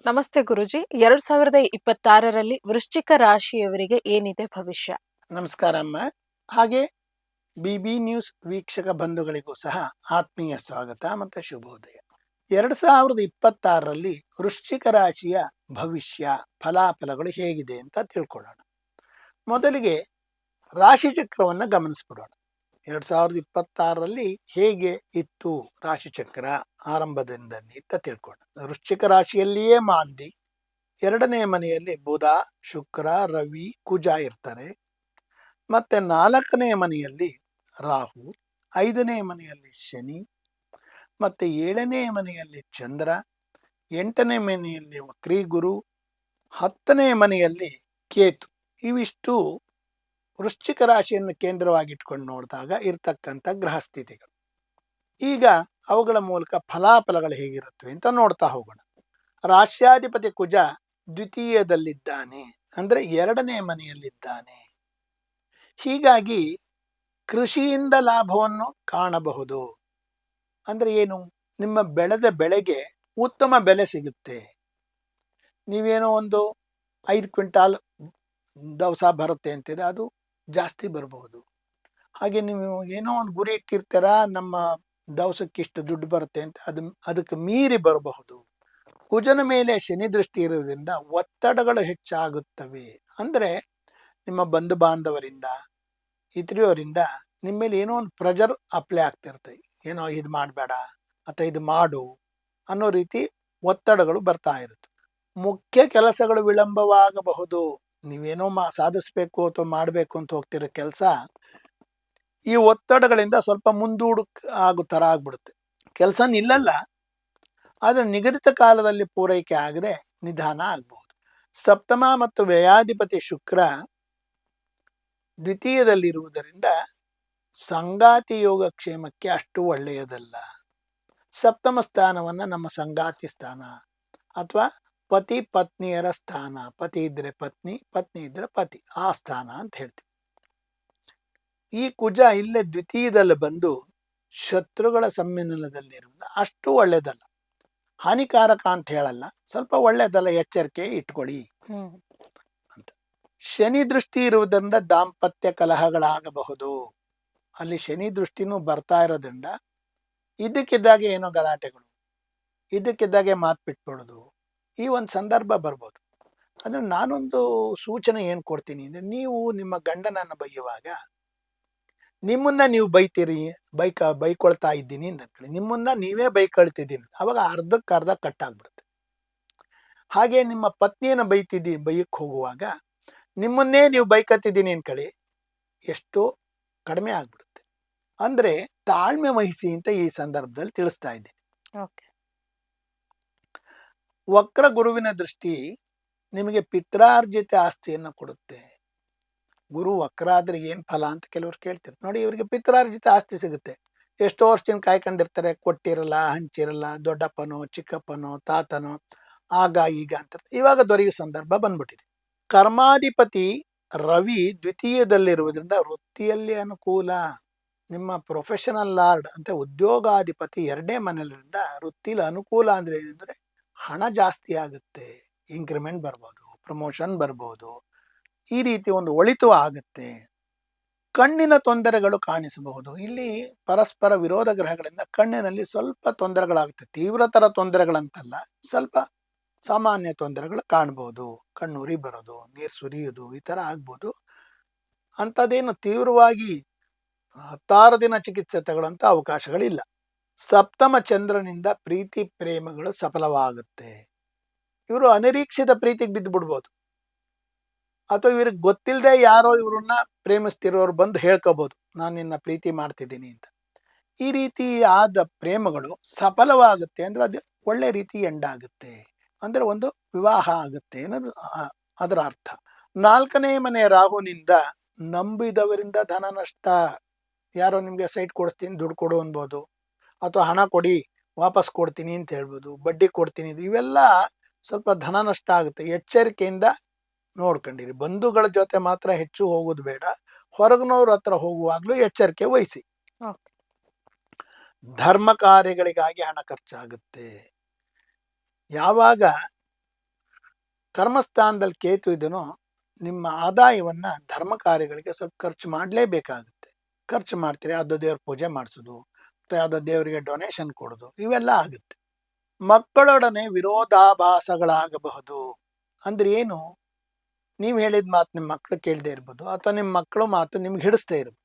ನಮಸ್ತೆ ಗುರುಜಿ. 2026ರಲ್ಲಿ ವೃಶ್ಚಿಕ ರಾಶಿಯವರಿಗೆ ಏನಿದೆ ಭವಿಷ್ಯ? ನಮಸ್ಕಾರ ಅಮ್ಮ. ಹಾಗೆ BB ನ್ಯೂಸ್ ವೀಕ್ಷಕ ಬಂಧುಗಳಿಗೂ ಸಹ ಆತ್ಮೀಯ ಸ್ವಾಗತ ಮತ್ತು ಶುಭೋದಯ. 2026ರಲ್ಲಿ ವೃಶ್ಚಿಕ ರಾಶಿಯ ಭವಿಷ್ಯ ಫಲಾಫಲಗಳು ಹೇಗಿದೆ ಅಂತ ತಿಳ್ಕೊಳ್ಳೋಣ. ಮೊದಲಿಗೆ ರಾಶಿ ಚಕ್ರವನ್ನು ಗಮನಿಸ್ಬಿಡೋಣ. 2026ರಲ್ಲಿ ಹೇಗೆ ಇತ್ತು ರಾಶಿ ಚಕ್ರ ಆರಂಭದಿಂದ ಅಂತ ತಿಳ್ಕೊಳ್ಳೋಣ. ವೃಶ್ಚಿಕ ರಾಶಿಯಲ್ಲಿಯೇ ಮಾಂದಿ, 2ನೇ ಮನೆಯಲ್ಲಿ ಬುಧ, ಶುಕ್ರ, ರವಿ, ಕುಜ ಇರ್ತಾರೆ. ಮತ್ತೆ 4ನೇ ಮನೆಯಲ್ಲಿ ರಾಹು, 5ನೇ ಮನೆಯಲ್ಲಿ ಶನಿ, ಮತ್ತೆ 7ನೇ ಮನೆಯಲ್ಲಿ ಚಂದ್ರ, 8ನೇ ಮನೆಯಲ್ಲಿ ವಕ್ರಿ ಗುರು, 10ನೇ ಮನೆಯಲ್ಲಿ ಕೇತು. ಇವಿಷ್ಟು ವೃಶ್ಚಿಕ ರಾಶಿಯನ್ನು ಕೇಂದ್ರವಾಗಿಟ್ಕೊಂಡು ನೋಡಿದಾಗ ಇರ್ತಕ್ಕಂಥ ಗ್ರಹ ಸ್ಥಿತಿಗಳು. ಈಗ ಅವುಗಳ ಮೂಲಕ ಫಲಾಫಲಗಳು ಹೇಗಿರುತ್ತವೆ ಅಂತ ನೋಡ್ತಾ ಹೋಗೋಣ. ರಾಶ್ಯಾಧಿಪತಿ ಕುಜ ದ್ವಿತೀಯದಲ್ಲಿದ್ದಾನೆ, ಅಂದ್ರೆ 2ನೇ ಮನೆಯಲ್ಲಿದ್ದಾನೆ. ಹೀಗಾಗಿ ಕೃಷಿಯಿಂದ ಲಾಭವನ್ನು ಕಾಣಬಹುದು. ಅಂದ್ರೆ ಏನು? ನಿಮ್ಮ ಬೆಳೆದ ಬೆಳೆಗೆ ಉತ್ತಮ ಬೆಲೆ ಸಿಗುತ್ತೆ. ನೀವೇನೋ ಒಂದು 5 ಕ್ವಿಂಟಾಲ್ ದವಸ ಬರುತ್ತೆ ಅಂತೀರ, ಅದು ಜಾಸ್ತಿ ಬರಬಹುದು. ಹಾಗೆ ನೀವು ಏನೋ ಒಂದು ಗುರಿ ಇಟ್ಟಿರ್ತೀರ, ನಮ್ಮ ದವಸಕ್ಕೆ ಇಷ್ಟು ದುಡ್ಡು ಬರುತ್ತೆ ಅಂತ, ಅದಕ್ಕೆ ಮೀರಿ ಬರಬಹುದು. ಕುಜನ ಮೇಲೆ ಶನಿ ದೃಷ್ಟಿ ಇರೋದ್ರಿಂದ ಒತ್ತಡಗಳು ಹೆಚ್ಚಾಗುತ್ತವೆ. ಅಂದ್ರೆ ನಿಮ್ಮ ಬಂಧು ಬಾಂಧವರಿಂದ, ಇತರೆಯವರಿಂದ ನಿಮ್ಮ ಮೇಲೆ ಏನೋ ಒಂದು ಪ್ರೆಜರ್ ಅಪ್ಲೈ ಆಗ್ತಿರ್ತದೆ. ಏನೋ ಇದು ಮಾಡಬೇಡ ಅಥವಾ ಇದು ಮಾಡು ಅನ್ನೋ ರೀತಿ ಒತ್ತಡಗಳು ಬರ್ತಾ ಇರುತ್ತೆ. ಮುಖ್ಯ ಕೆಲಸಗಳು ವಿಳಂಬವಾಗಬಹುದು. ನೀವೇನೋ ಸಾಧಿಸ್ಬೇಕು ಅಥವಾ ಮಾಡಬೇಕು ಅಂತ ಹೋಗ್ತಿರೋ ಕೆಲಸ ಈ ಒತ್ತಡಗಳಿಂದ ಸ್ವಲ್ಪ ಮುಂದೂಡಕ್ ಆಗೋ ಥರ ಆಗ್ಬಿಡುತ್ತೆ. ಕೆಲಸ ನಿಲ್ಲಲ್ಲ, ಆದರೆ ನಿಗದಿತ ಕಾಲದಲ್ಲಿ ಪೂರೈಕೆ ಆಗದೆ ನಿಧಾನ ಆಗ್ಬಹುದು. ಸಪ್ತಮ ಮತ್ತು ವ್ಯಯಾಧಿಪತಿ ಶುಕ್ರ ದ್ವಿತೀಯದಲ್ಲಿರುವುದರಿಂದ ಸಂಗಾತಿ ಯೋಗಕ್ಷೇಮಕ್ಕೆ ಅಷ್ಟು ಒಳ್ಳೆಯದಲ್ಲ. ಸಪ್ತಮ ಸ್ಥಾನವನ್ನ ನಮ್ಮ ಸಂಗಾತಿ ಸ್ಥಾನ ಅಥವಾ ಪತಿ ಪತ್ನಿಯರ ಸ್ಥಾನ, ಪತಿ ಇದ್ರೆ ಪತ್ನಿ, ಪತ್ನಿ ಇದ್ರೆ ಪತಿ, ಆ ಸ್ಥಾನ ಅಂತ ಹೇಳ್ತೀವಿ. ಈ ಕುಜ ಇಲ್ಲೇ ದ್ವಿತೀಯದಲ್ಲಿ ಬಂದು ಶತ್ರುಗಳ ಸಮ್ಮಿಲನದಲ್ಲಿರುವುದ ಅಷ್ಟು ಒಳ್ಳೆಯದಲ್ಲ. ಹಾನಿಕಾರಕ ಅಂತ ಹೇಳಲ್ಲ, ಸ್ವಲ್ಪ ಒಳ್ಳೆಯದಲ್ಲ, ಎಚ್ಚರಿಕೆ ಇಟ್ಕೊಳ್ಳಿ ಅಂತ. ಶನಿ ದೃಷ್ಟಿ ಇರುವುದರಿಂದ ದಾಂಪತ್ಯ ಕಲಹಗಳಾಗಬಹುದು. ಅಲ್ಲಿ ಶನಿ ದೃಷ್ಟಿನೂ ಬರ್ತಾ ಇರೋದ್ರಿಂದ ಇದಕ್ಕಿದ್ದಾಗೆ ಏನೋ ಗಲಾಟೆಗಳು, ಇದಕ್ಕಿದ್ದಾಗೆ ಮಾತು ಬಿಟ್ಬಿಡೋದು, ಈ ಒಂದು ಸಂದರ್ಭ ಬರ್ಬೋದು. ಅಂದ್ರೆ ನಾನೊಂದು ಸೂಚನೆ ಏನು ಕೊಡ್ತೀನಿ ಅಂದ್ರೆ, ನೀವು ನಿಮ್ಮ ಗಂಡನನ್ನು ಬೈಯುವಾಗ ನಿಮ್ಮನ್ನ ನೀವು ಬೈತೀರಿ, ಬೈಕೊಳ್ತಾ ಇದ್ದೀನಿ ಅಂತ ಹೇಳಿ ನಿಮ್ಮನ್ನ ನೀವೇ ಬೈಕೊಳ್ತಿದ್ದೀನಿ, ಅವಾಗ ಅರ್ಧಕ್ಕರ್ಧ ಕಟ್ಟಾಗ್ಬಿಡುತ್ತೆ. ಹಾಗೆ ನಿಮ್ಮ ಪತ್ನಿಯನ್ನ ಬೈಯಕ್ಕೆ ಹೋಗುವಾಗ ನಿಮ್ಮನ್ನೇ ನೀವು ಬೈಕತ್ತಿದ್ದೀನಿ ಅನ್ಕಳಿ, ಎಷ್ಟೋ ಕಡಿಮೆ ಆಗ್ಬಿಡುತ್ತೆ. ಅಂದ್ರೆ ತಾಳ್ಮೆ ವಹಿಸಿ ಅಂತ ಈ ಸಂದರ್ಭದಲ್ಲಿ ತಿಳಿಸ್ತಾ ಇದ್ದೀನಿ. ವಕ್ರ ಗುರುವಿನ ದೃಷ್ಟಿ ನಿಮಗೆ ಪಿತ್ರಾರ್ಜಿತ ಆಸ್ತಿಯನ್ನು ಕೊಡುತ್ತೆ. ಗುರು ವಕ್ರ ಆದ್ರೆ ಏನ್ ಫಲ ಅಂತ ಕೆಲವರು ಕೇಳ್ತಿರ್ತಾರೆ. ನೋಡಿ, ಇವರಿಗೆ ಪಿತ್ರಾರ್ಜಿತ ಆಸ್ತಿ ಸಿಗುತ್ತೆ. ಎಷ್ಟೋ ವರ್ಷದಿಂದ ಕಾಯ್ಕೊಂಡಿರ್ತಾರೆ, ಕೊಟ್ಟಿರಲ್ಲ, ಹಂಚಿರಲ್ಲ, ದೊಡ್ಡಪ್ಪನೋ ಚಿಕ್ಕಪ್ಪನೋ ತಾತನೋ ಆಗ ಈಗ ಅಂತ ಇವಾಗ ದೊರೆಯುವ ಸಂದರ್ಭ ಬಂದ್ಬಿಟ್ಟಿದೆ. ಕರ್ಮಾಧಿಪತಿ ರವಿ ದ್ವಿತೀಯದಲ್ಲಿರುವುದರಿಂದ ವೃತ್ತಿಯಲ್ಲಿ ಅನುಕೂಲ. ನಿಮ್ಮ ಪ್ರೊಫೆಷನಲ್ ಲಾರ್ಡ್ ಅಂತ ಉದ್ಯೋಗಾಧಿಪತಿ 2ನೇ ಮನೆಯಿಂದ ವೃತ್ತಿಲಿ ಅನುಕೂಲ ಅಂದ್ರೆ ಏನಂದ್ರೆ ಹಣ ಜಾಸ್ತಿ ಆಗುತ್ತೆ, ಇನ್ಕ್ರಿಮೆಂಟ್ ಬರ್ಬೋದು, ಪ್ರಮೋಷನ್ ಬರ್ಬೋದು, ಈ ರೀತಿ ಒಂದು ಒಳಿತು ಆಗುತ್ತೆ. ಕಣ್ಣಿನ ತೊಂದರೆಗಳು ಕಾಣಿಸಬಹುದು. ಇಲ್ಲಿ ಪರಸ್ಪರ ವಿರೋಧ ಗ್ರಹಗಳಿಂದ ಕಣ್ಣಿನಲ್ಲಿ ಸ್ವಲ್ಪ ತೊಂದರೆಗಳಾಗುತ್ತೆ. ತೀವ್ರತರ ತೊಂದರೆಗಳಂತಲ್ಲ, ಸ್ವಲ್ಪ ಸಾಮಾನ್ಯ ತೊಂದರೆಗಳು ಕಾಣಬಹುದು. ಕಣ್ಣುರಿ ಬರೋದು, ನೀರು ಸುರಿಯುವುದು, ಈ ತರ ಆಗ್ಬೋದು. ಅಂಥದ್ದೇನು ತೀವ್ರವಾಗಿ 16 ದಿನ ಚಿಕಿತ್ಸೆ ತಗೊಳ್ಳೋಂಥ ಅವಕಾಶಗಳಿಲ್ಲ. ಸಪ್ತಮ ಚಂದ್ರನಿಂದ ಪ್ರೀತಿ ಪ್ರೇಮಗಳು ಸಫಲವಾಗುತ್ತೆ. ಇವರು ಅನಿರೀಕ್ಷಿತ ಪ್ರೀತಿಗೆ ಬಿದ್ದು ಬಿಡ್ಬೋದು, ಅಥವಾ ಇವ್ರಿಗೆ ಗೊತ್ತಿಲ್ಲದೆ ಯಾರೋ ಇವ್ರನ್ನ ಪ್ರೇಮಿಸ್ತಿರೋರು ಬಂದು ಹೇಳ್ಕೋಬಹುದು, ನಾನು ನಿನ್ನ ಪ್ರೀತಿ ಮಾಡ್ತಿದ್ದೀನಿ ಅಂತ. ಈ ರೀತಿ ಆದ ಪ್ರೇಮಗಳು ಸಫಲವಾಗುತ್ತೆ ಅಂದ್ರೆ ಅದು ಒಳ್ಳೆ ರೀತಿ ಎಂಡ್ ಆಗುತ್ತೆ, ಅಂದ್ರೆ ಒಂದು ವಿವಾಹ ಆಗುತ್ತೆ ಅನ್ನೋದು ಅದರ ಅರ್ಥ. 4ನೇ ಮನೆ ರಾಹುನಿಂದ ನಂಬಿದವರಿಂದ ಧನ ನಷ್ಟ. ಯಾರೋ ನಿಮ್ಗೆ ಸೈಟ್ ಕೊಡಿಸ್ತೀನಿ ದುಡ್ಡು ಕೊಡು ಅನ್ಬೋದು, ಅಥವಾ ಹಣ ಕೊಡಿ ವಾಪಸ್ ಕೊಡ್ತೀನಿ ಅಂತ ಹೇಳ್ಬೋದು, ಬಡ್ಡಿ ಕೊಡ್ತೀನಿ, ಇವೆಲ್ಲ ಸ್ವಲ್ಪ ಧನ ನಷ್ಟ ಆಗುತ್ತೆ. ಎಚ್ಚರಿಕೆಯಿಂದ ನೋಡ್ಕೊಂಡಿರಿ. ಬಂಧುಗಳ ಜೊತೆ ಮಾತ್ರ ಹೆಚ್ಚು ಹೋಗೋದು ಬೇಡ, ಹೊರಗಿನವ್ರ ಹತ್ರ ಹೋಗುವಾಗ್ಲೂ ಎಚ್ಚರಿಕೆ ವಹಿಸಿ. ಧರ್ಮ ಕಾರ್ಯಗಳಿಗಾಗಿ ಹಣ ಖರ್ಚಾಗುತ್ತೆ. ಯಾವಾಗ ಕರ್ಮಸ್ಥಾನದಲ್ಲಿ ಕೇತು ಇದನೋ ನಿಮ್ಮ ಆದಾಯವನ್ನ ಧರ್ಮ ಕಾರ್ಯಗಳಿಗೆ ಸ್ವಲ್ಪ ಖರ್ಚು ಮಾಡಲೇಬೇಕಾಗುತ್ತೆ. ಖರ್ಚು ಮಾಡ್ತೀರಿ, ಯಾವುದೋ ದೇವ್ರ ಪೂಜೆ ಮಾಡಿಸೋದು ಅಥವಾ ಯಾವುದೋ ದೇವರಿಗೆ ಡೊನೇಷನ್ ಕೊಡೋದು, ಇವೆಲ್ಲ ಆಗುತ್ತೆ. ಮಕ್ಕಳೊಡನೆ ವಿರೋಧಾಭಾಸಗಳಾಗಬಹುದು. ಅಂದ್ರೆ ಏನು? ನೀವು ಹೇಳಿದ ಮಾತು ನಿಮ್ಮ ಮಕ್ಕಳು ಕೇಳದೇ ಇರ್ಬೋದು, ಅಥವಾ ನಿಮ್ಮ ಮಕ್ಕಳು ಮಾತು ನಿಮ್ಗೆ ಹಿಡಿಸ್ದೇ ಇರ್ಬೋದು.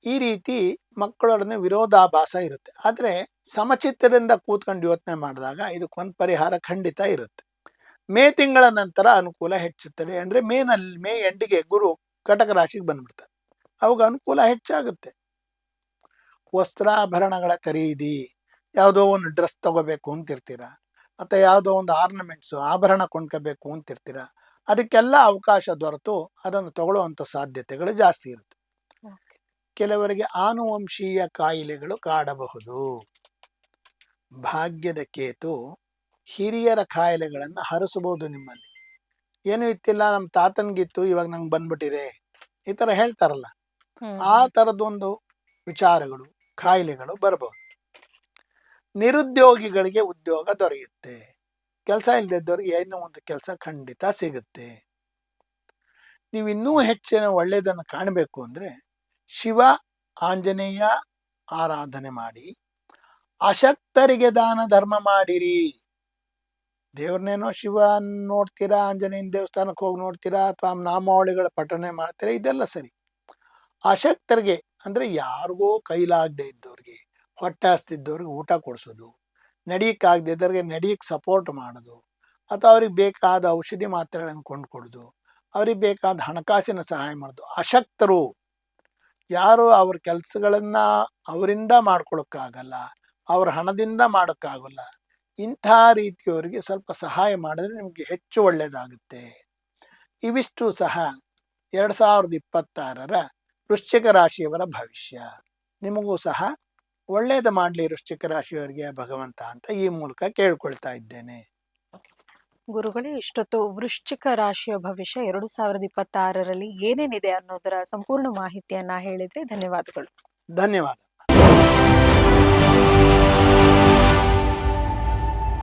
ಈ ರೀತಿ ಮಕ್ಕಳೊಡನೆ ವಿರೋಧಾಭಾಸ ಇರುತ್ತೆ. ಆದರೆ ಸಮಚಿತ್ತದಿಂದ ಕೂತ್ಕೊಂಡು ಯೋಚನೆ ಮಾಡಿದಾಗ ಇದಕ್ಕೊಂದು ಪರಿಹಾರ ಖಂಡಿತ ಇರುತ್ತೆ. ಮೇ ತಿಂಗಳ ನಂತರ ಅನುಕೂಲ ಹೆಚ್ಚುತ್ತದೆ. ಅಂದ್ರೆ ಮೇ ಎಂಡಿಗೆ ಗುರು ಕಟಕ ರಾಶಿಗೆ ಬಂದ್ಬಿಡ್ತಾರೆ, ಅವಾಗ ಅನುಕೂಲ ಹೆಚ್ಚಾಗುತ್ತೆ. ವಸ್ತ್ರಾಭರಣಗಳ ಖರೀದಿ, ಯಾವುದೋ ಒಂದು ಡ್ರೆಸ್ ತಗೋಬೇಕು ಅಂತಿರ್ತೀರ, ಅಥವಾ ಯಾವುದೋ ಒಂದು ಆರ್ನಮೆಂಟ್ಸು ಆಭರಣ ಕೊಂಡ್ಕೋಬೇಕು ಅಂತಿರ್ತೀರ, ಅದಕ್ಕೆಲ್ಲ ಅವಕಾಶ ದೊರೆತು ಅದನ್ನು ತಗೊಳ್ಳುವಂಥ ಸಾಧ್ಯತೆಗಳು ಜಾಸ್ತಿ ಇರುತ್ತೆ. ಕೆಲವರಿಗೆ ಆನುವಂಶೀಯ ಕಾಯಿಲೆಗಳು ಕಾಡಬಹುದು. ಭಾಗ್ಯದ ಕೇತು ಹಿರಿಯರ ಕಾಯಿಲೆಗಳನ್ನು ಹರಿಸಬಹುದು ನಿಮ್ಮಲ್ಲಿ. ಏನು ಇತ್ತಿಲ್ಲ, ನಮ್ಮ ತಾತನ್ಗಿತ್ತು, ಇವಾಗ ನಂಗೆ ಬಂದ್ಬಿಟ್ಟಿದೆ, ಈ ಥರ ಹೇಳ್ತಾರಲ್ಲ, ಆ ಥರದೊಂದು ವಿಚಾರಗಳು, ಕಾಯಿಲೆಗಳು ಬರಬಹುದು. ನಿರುದ್ಯೋಗಿಗಳಿಗೆ ಉದ್ಯೋಗ ದೊರೆಯುತ್ತೆ. ಕೆಲಸ ಇಲ್ಲದಿದ್ದವ್ರಿಗೆ ಏನೋ ಒಂದು ಕೆಲಸ ಖಂಡಿತ ಸಿಗುತ್ತೆ. ನೀವು ಇನ್ನೂ ಹೆಚ್ಚಿನ ಒಳ್ಳೆಯದನ್ನು ಕಾಣಬೇಕು ಅಂದರೆ ಶಿವ ಆಂಜನೇಯ ಆರಾಧನೆ ಮಾಡಿ, ಅಶಕ್ತರಿಗೆ ದಾನ ಧರ್ಮ ಮಾಡಿರಿ. ದೇವ್ರನ್ನೇನೋ ಶಿವ ನೋಡ್ತೀರಾ, ಆಂಜನೇಯನ ದೇವಸ್ಥಾನಕ್ಕೆ ಹೋಗಿ ನೋಡ್ತೀರಾ, ಅಥವಾ ನಾಮಾವಳಿಗಳ ಪಠನೆ ಮಾಡ್ತೀರಾ, ಇದೆಲ್ಲ ಸರಿ. ಅಶಕ್ತರಿಗೆ ಅಂದ್ರೆ ಯಾರಿಗೋ ಕೈಲಾಗದೆ ಇದ್ದವ್ರಿಗೆ, ಹೊಟ್ಟೆ ಹಸ್ತಿದ್ದವ್ರಿಗೆ ಊಟ ಕೊಡಿಸೋದು, ನಡಿಯಕ್ಕಾಗದೆ ಇದ್ದವ್ರಿಗೆ ನಡಿಯಕ್ಕೆ ಸಪೋರ್ಟ್ ಮಾಡೋದು, ಅಥವಾ ಅವ್ರಿಗೆ ಬೇಕಾದ ಔಷಧಿ ಮಾತ್ರೆಗಳನ್ನು ಕೊಂಡ್ಕೊಡೋದು, ಅವ್ರಿಗೆ ಬೇಕಾದ ಹಣಕಾಸಿನ ಸಹಾಯ ಮಾಡೋದು. ಅಶಕ್ತರು ಯಾರು ಅವ್ರ ಕೆಲಸಗಳನ್ನ ಅವರಿಂದ ಮಾಡ್ಕೊಳಕ್ಕಾಗಲ್ಲ, ಅವ್ರ ಹಣದಿಂದ ಮಾಡೋಕ್ಕಾಗಲ್ಲ, ಇಂಥ ರೀತಿಯವರಿಗೆ ಸ್ವಲ್ಪ ಸಹಾಯ ಮಾಡಿದ್ರೆ ನಿಮಗೆ ಹೆಚ್ಚು ಒಳ್ಳೆಯದಾಗುತ್ತೆ. ಇವಿಷ್ಟು ಸಹ 2026ರ ವೃಶ್ಚಿಕ ರಾಶಿಯವರ ಭವಿಷ್ಯ. ನಿಮಗೂ ಸಹ ಒಳ್ಳೆಯದು ಮಾಡಲಿ ವೃಶ್ಚಿಕ ರಾಶಿಯವರಿಗೆ ಭಗವಂತ ಅಂತ ಈ ಮೂಲಕ ಕೇಳ್ಕೊಳ್ತಾ ಇದ್ದೇನೆ. ಗುರುಗಳೇ, ಇಷ್ಟೊತ್ತು ವೃಶ್ಚಿಕ ರಾಶಿಯ ಭವಿಷ್ಯ 2026ರಲ್ಲಿ ಏನೇನಿದೆ ಅನ್ನೋದರ ಸಂಪೂರ್ಣ ಮಾಹಿತಿಯನ್ನ ಹೇಳಿದ್ರೆ ಧನ್ಯವಾದಗಳು. ಧನ್ಯವಾದ.